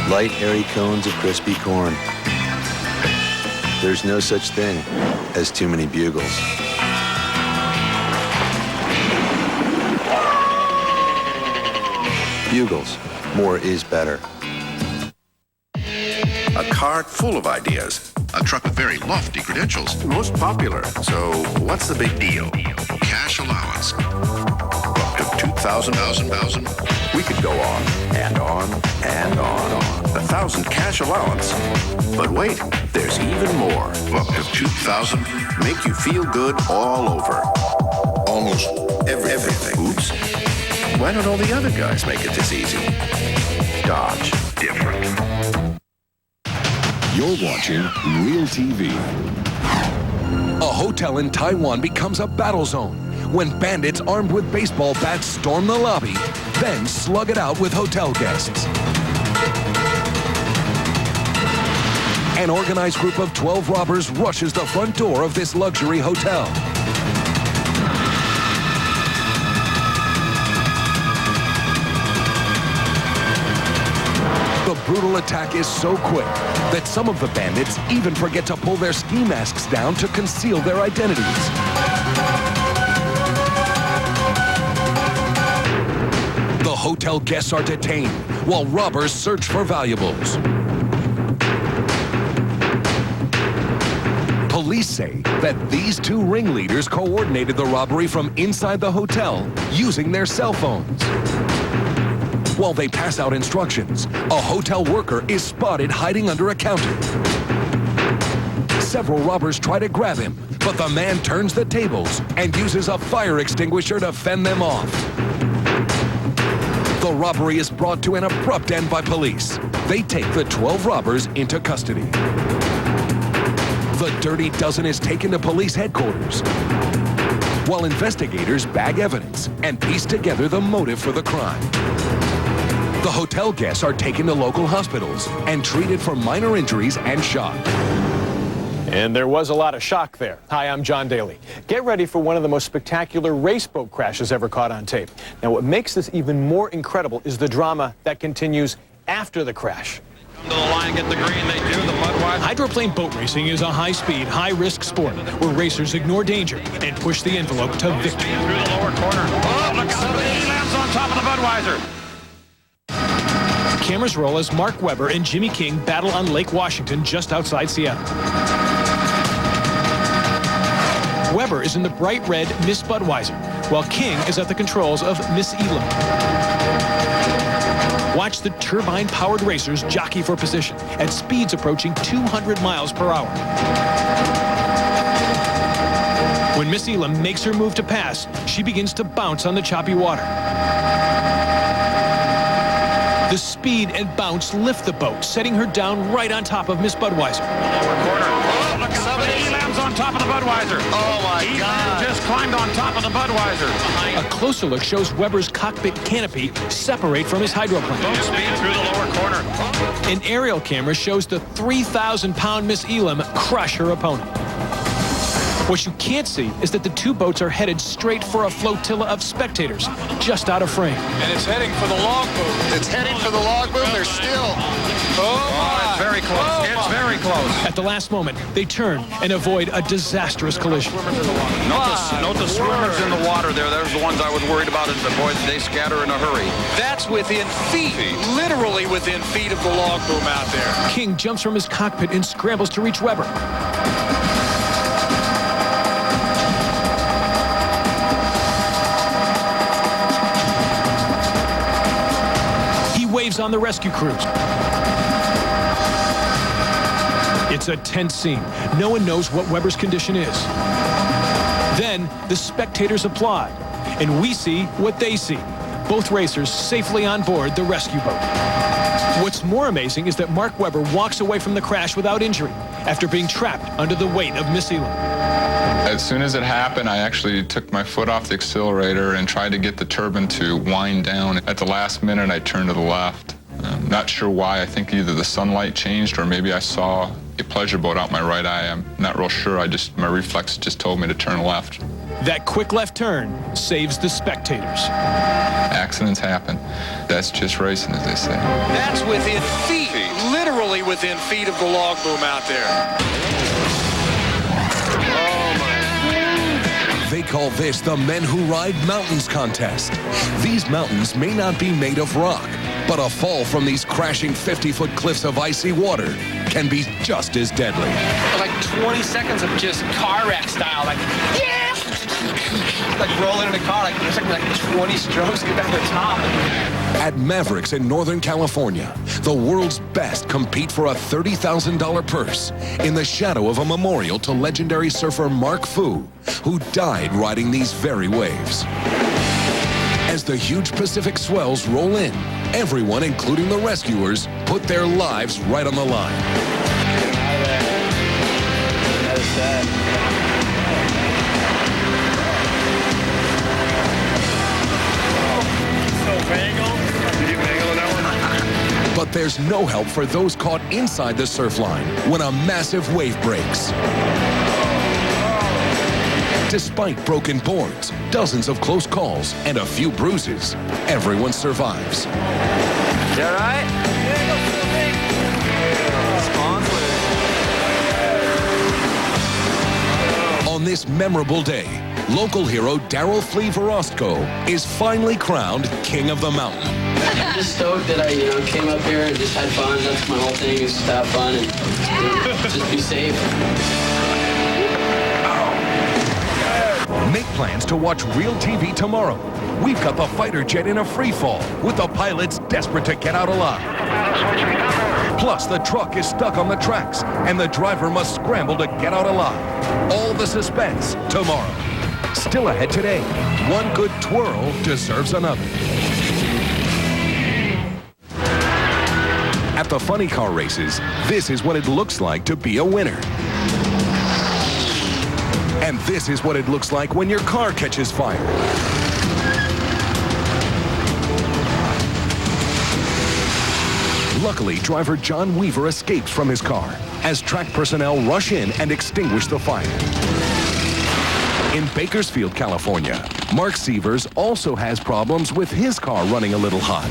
Light, airy cones of crispy corn. There's no such thing as too many bugles. Bugles. More is better. A cart full of ideas. A truck with very lofty credentials. Most popular. So what's the big deal? Cash allowance. Up to 2,000. We could go on and on and on. 1,000 cash allowance. But wait, there's even more. Up to 2,000. Make you feel good all over. Almost everything. Oops. Why don't all the other guys make it this easy? Dodge. Different. You're watching Real TV. A hotel in Taiwan becomes a battle zone when bandits armed with baseball bats storm the lobby, then slug it out with hotel guests. An organized group of 12 robbers rushes the front door of this luxury hotel. The brutal attack is so quick that some of the bandits even forget to pull their ski masks down to conceal their identities. The hotel guests are detained while robbers search for valuables. Police say that these 2 ringleaders coordinated the robbery from inside the hotel using their cell phones. While they pass out instructions, a hotel worker is spotted hiding under a counter. Several robbers try to grab him, but the man turns the tables and uses a fire extinguisher to fend them off. The robbery is brought to an abrupt end by police. They take the 12 robbers into custody. The Dirty Dozen is taken to police headquarters, while investigators bag evidence and piece together the motive for the crime. The hotel guests are taken to local hospitals and treated for minor injuries and shock. And there was a lot of shock there. Hi, I'm John Daly. Get ready for one of the most spectacular race boat crashes ever caught on tape. Now, what makes this even more incredible is the drama that continues after the crash. To the line, get the green, they do, the Budweiser. Hydroplane boat racing is a high-speed, high-risk sport where racers ignore danger and push the envelope to victory. Through the lower corner. Oh, look out, he lands on top of the Budweiser. Cameras roll as Mark Webber and Jimmy King battle on Lake Washington just outside Seattle. Webber is in the bright red Miss Budweiser, while King is at the controls of Miss Elam. Watch the turbine-powered racers jockey for position at speeds approaching 200 miles per hour. When Miss Elam makes her move to pass, she begins to bounce on the choppy water. The speed and bounce lift the boat, setting her down right on top of Miss Budweiser. Lower corner. Oh, look out, he lands on top of the Budweiser. Oh, my God. He just climbed on top of the Budweiser. A closer look shows Webber's cockpit canopy separate from his hydroplane. Boat speed through the lower corner. An aerial camera shows the 3,000-pound Miss Elam crush her opponent. What you can't see is that the two boats are headed straight for a flotilla of spectators just out of frame. And it's heading for the logboat. It's heading for the logboat. They're still. Oh, it's very close. It's very close. At the last moment, they turn and avoid a disastrous collision. Note the swimmers in the water there. There's the ones I was worried about. The boys, they scatter in a hurry. That's within feet, literally within feet of the logboat out there. King jumps from his cockpit and scrambles to reach Webber. Waves on the rescue crews. It's a tense scene. No one knows what Webber's condition is. Then the spectators applaud, and we see what they see. Both racers safely on board the rescue boat. What's more amazing is that Mark Webber walks away from the crash without injury after being trapped under the weight of Miss Elam. As soon as it happened, I actually took my foot off the accelerator and tried to get the turbine to wind down. At the last minute, I turned to the left. Not sure why. I think either the sunlight changed or maybe I saw a pleasure boat out my right eye. I'm not real sure. My reflex just told me to turn left. That quick left turn saves the spectators. Accidents happen. That's just racing, as they say. That's within feet, literally within feet of the logboat out there. They call this the Men Who Ride Mountains contest. These mountains may not be made of rock, but a fall from these crashing 50-foot cliffs of icy water can be just as deadly. Like 20 seconds of just car wreck style, like, yeah! Like rolling in a car, like there's like 20 strokes to get back to the top. At Mavericks in Northern California, the world's best compete for a $30,000 purse in the shadow of a memorial to legendary surfer Mark Fu, who died riding these very waves. As the huge Pacific swells roll in, everyone, including the rescuers, put their lives right on the line. But there's no help for those caught inside the surf line when a massive wave breaks. Despite broken boards, dozens of close calls, and a few bruises, everyone survives. You all right? On this memorable day, local hero Daryl Flea Verostko is finally crowned King of the Mountain. I'm just stoked that I, came up here and just had fun. That's my whole thing, is just have fun and just be safe. Make plans to watch real TV tomorrow. We've got the fighter jet in a free fall, with the pilots desperate to get out alive. Plus, the truck is stuck on the tracks, and the driver must scramble to get out alive. All the suspense tomorrow. Still ahead today, one good twirl deserves another. the funny car races, this is what it looks like to be a winner. And this is what it looks like when your car catches fire. Luckily, driver John Weaver escapes from his car as track personnel rush in and extinguish the fire. In Bakersfield, California, Mark Sievers also has problems with his car running a little hot.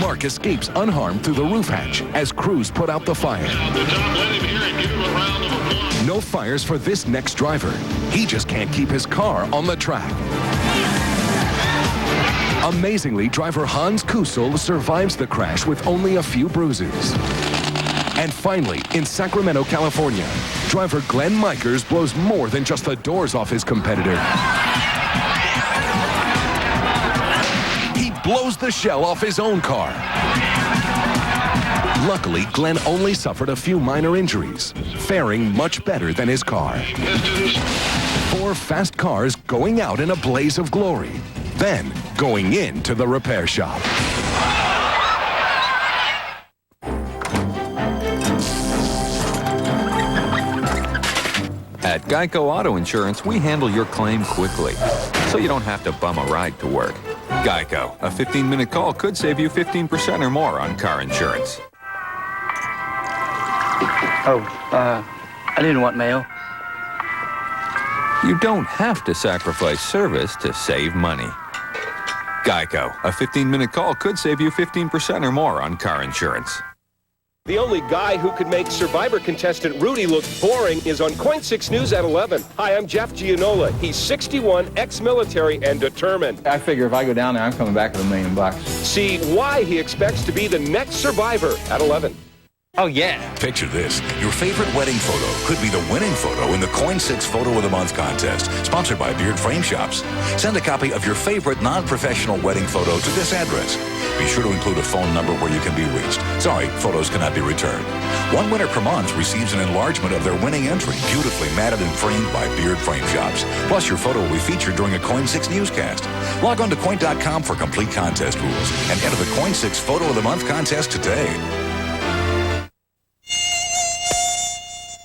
Mark escapes unharmed through the roof hatch as crews put out the fire. No fires for this next driver. He just can't keep his car on the track. Amazingly, driver Hans Kusel survives the crash with only a few bruises. And finally, in Sacramento, California, driver Glenn Mikers blows more than just the doors off his competitor. He blows the shell off his own car. Luckily, Glenn only suffered a few minor injuries, faring much better than his car. 4 fast cars going out in a blaze of glory, then going into the repair shop. At Geico Auto Insurance, we handle your claim quickly, so you don't have to bum a ride to work. Geico, a 15-minute call could save you 15% or more on car insurance. I didn't want mail. You don't have to sacrifice service to save money. Geico, a 15-minute call could save you 15% or more on car insurance. The only guy who could make Survivor contestant Rudy look boring is on Coin 6 News at 11. Hi, I'm Jeff Gianola. He's 61, ex-military, and determined. I figure if I go down there, I'm coming back with $1 million. See why he expects to be the next Survivor at 11. Oh, yeah. Picture this. Your favorite wedding photo could be the winning photo in the Coin 6 Photo of the Month contest, sponsored by Beard Frame Shops. Send a copy of your favorite non-professional wedding photo to this address. Be sure to include a phone number where you can be reached. Sorry, photos cannot be returned. One winner per month receives an enlargement of their winning entry, beautifully matted and framed by Beard Frame Shops. Plus, your photo will be featured during a Coin 6 newscast. Log on to Coin.com for complete contest rules and enter the Coin 6 Photo of the Month contest today.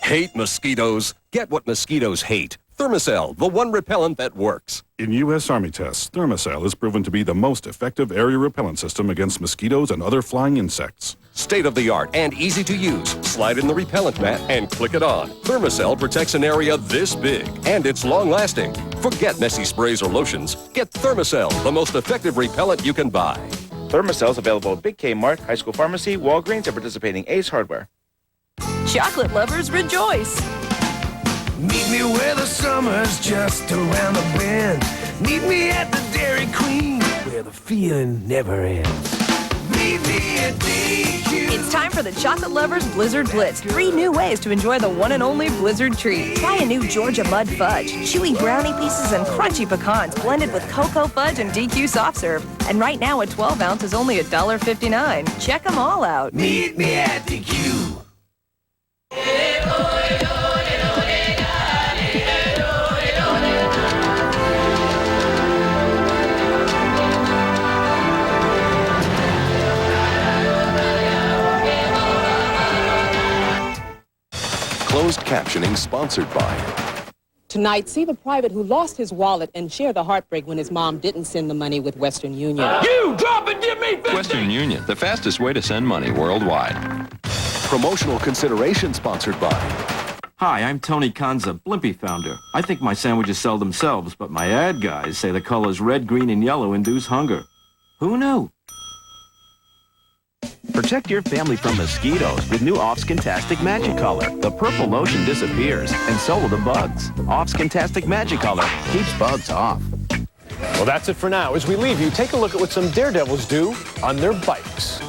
Hate mosquitoes? Get what mosquitoes hate. Thermacell, the one repellent that works. In U.S. Army tests, Thermacell is proven to be the most effective area repellent system against mosquitoes and other flying insects. State-of-the-art and easy to use. Slide in the repellent mat and click it on. Thermacell protects an area this big, and it's long-lasting. Forget messy sprays or lotions. Get Thermacell, the most effective repellent you can buy. Thermacell is available at Big Kmart, High School Pharmacy, Walgreens, and participating Ace Hardware. Chocolate lovers rejoice! Meet me where the summer's just around the bend. Meet me at the Dairy Queen, where the feeling never ends. Meet me at DQ. It's time for the Chocolate Lovers Blizzard Blitz. 3 new ways to enjoy the one and only Blizzard treat. Try a new Georgia Mud Fudge. Chewy brownie pieces and crunchy pecans blended with cocoa fudge and DQ soft serve. And right now, a 12 ounce is only $1.59. Check them all out. Meet me at DQ. Closed captioning sponsored by. Tonight, see the private who lost his wallet and share the heartbreak when his mom didn't send the money with Western Union. You drop and give me 50! Western Union, the fastest way to send money worldwide. Promotional consideration sponsored by. Hi, I'm Tony Kanza, Blimpie founder. I think my sandwiches sell themselves, but my ad guys say the colors red, green, and yellow induce hunger. Who knew? Protect your family from mosquitoes with new Offskintastic Magic Color. The purple lotion disappears, and so will the bugs. Offskintastic Magic Color keeps bugs off. Well, that's it for now. As we leave you, take a look at what some daredevils do on their bikes.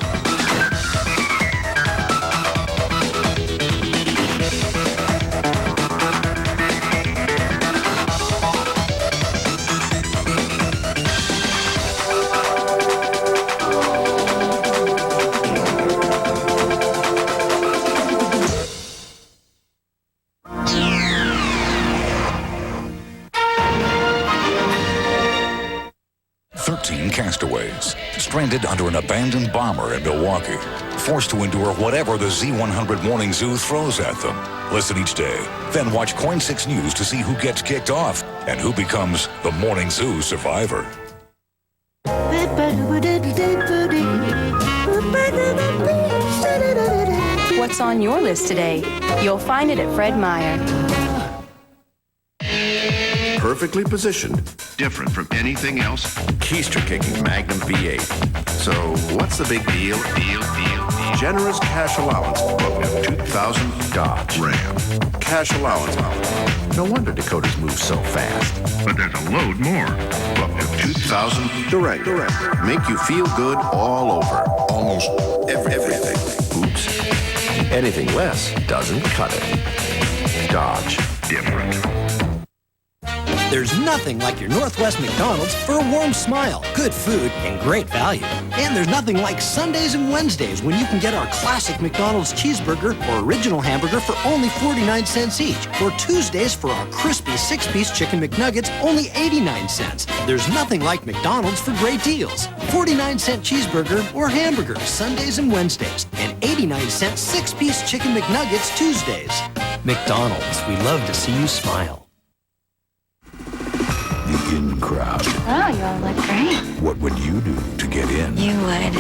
Castaways. Castaways, stranded under an abandoned bomber in Milwaukee, forced to endure whatever the Z100 Morning Zoo throws at them. Listen each day, then watch Coin 6 News to see who gets kicked off and who becomes the Morning Zoo survivor. What's on your list today? You'll find it at Fred Meyer. Perfectly positioned. Different from anything else. Keister kicking Magnum V8. So what's the big deal? Generous cash allowance up to 2,000 Dodge Ram. Cash allowance. No wonder Dakotas move so fast. But there's a load more. Up to 2,000 Direct. Make you feel good all over. Almost everything. Oops. Anything less doesn't cut it. Dodge. Different. There's nothing like your Northwest McDonald's for a warm smile, good food, and great value. And there's nothing like Sundays and Wednesdays when you can get our classic McDonald's cheeseburger or original hamburger for only 49 cents each. Or Tuesdays for our crispy 6-piece chicken McNuggets, only 89 cents. There's nothing like McDonald's for great deals. 49-cent cheeseburger or hamburger Sundays and Wednesdays, and 89-cent 6-piece chicken McNuggets Tuesdays. McDonald's, we love to see you smile. The in crowd. Oh, you all look great. What would you do to get in? You would.